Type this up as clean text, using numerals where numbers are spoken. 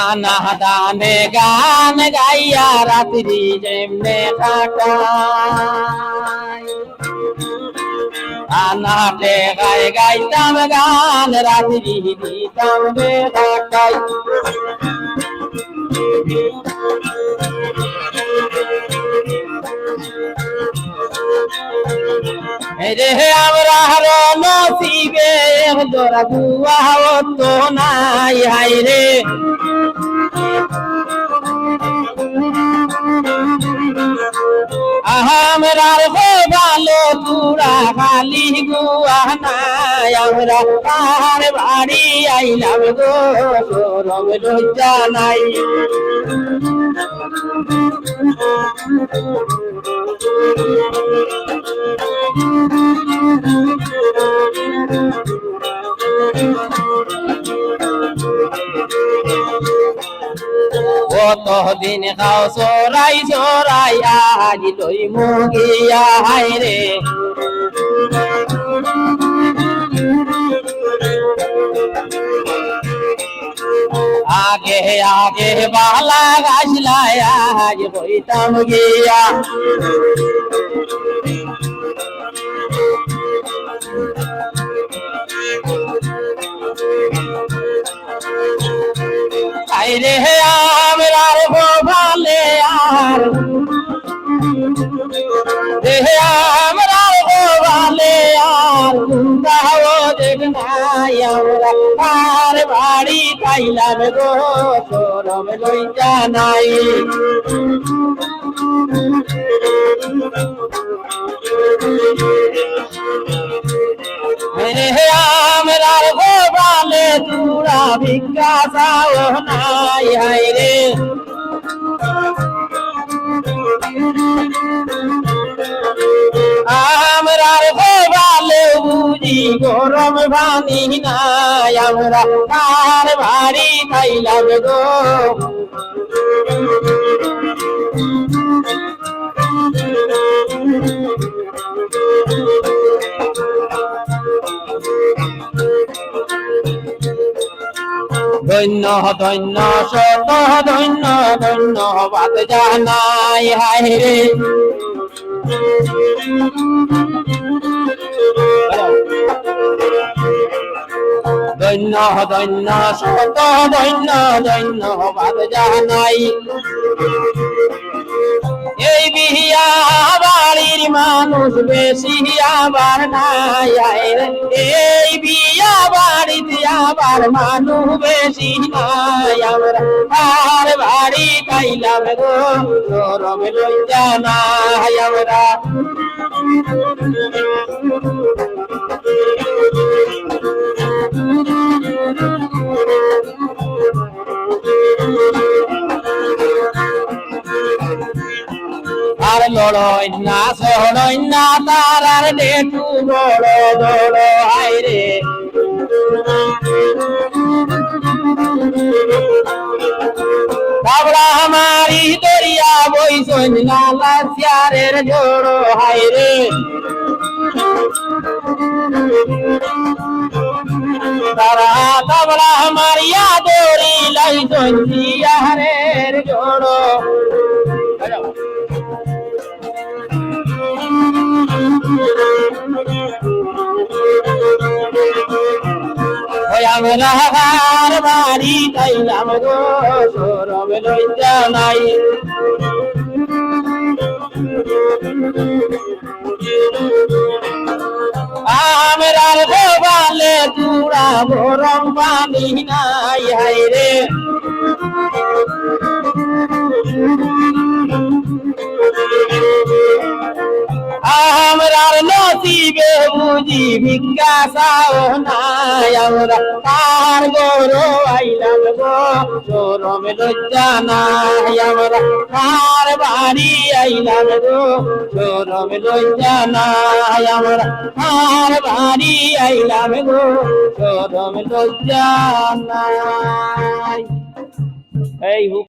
আনা দানে গান গাইয়া রাত্রি যেমনে কাটাই আনাতে গাই গাইতাম গান রাত্রি দিতাম বেকাটাই রে আমরা নসিবে দোরা গুয়া তো নাই হাই রে আমরার ভালো তুরা খালি গুয়া নাই আমরা তার বাড়ি আইলাম গো সরম লজ্জা নাই কতদিন খাও চোরাই চোরাই আজ লই মুগিয়া হাই রে আগে আগে বালা গাছলাই আজ বইতাম গিয়া রে আমরার ভালে আর রে আমরার ভালে আর গুন্দাও দেখ নাই আমরা তার বাড়ি পাইলাম গো সরম লজ্জা নাই রে আমরার ভালে তুরা ভিক্ষা চাও নাই হাই রে আমরার ভালে বুঝি গরম ভানি নাই আমরা তার বাড়ি পাইলাম গো ধন্য ধন্য শত ধন্য ধন্যবাদ জানাই হাই রে ধন্য ধন্য শত ধন্য ধন্যবাদ জানাই এই বিয়া বাড়ির মানুষ বেশি আবার নাই এই বিয়া বাড়িতে আবার মানুষ বেশি নাই আমরা আর বাড়ি পাইলাম গো সরম লজ্জা নাই আমরা আর লড়ই না সড়ই না তার আর একটু বড় বড় হাই রে বাবলা আমারি দরিয়া বইসন নালা সিয়ারের জোড়ো হাই রে তারা বাবলা মারিয়া দড়ি লাইসন সিয়ারের জোড়ো আমরা আর বাড়ি পাইলাম গো সরম লজ্জা নাই আমরার গোবালে তুরা গরম পানি নাই হাই রে আমরার নসিবে বুঝি ভিক্ষা চাও নাই আমরা তার গরো আইলাম গো সরম লজ্জা নাই আমরা তার বাড়ি আইলাম গো সরম লজ্জা নাই আমরা তার বাড়ি আইলাম গো সরম লজ্জা নাই এই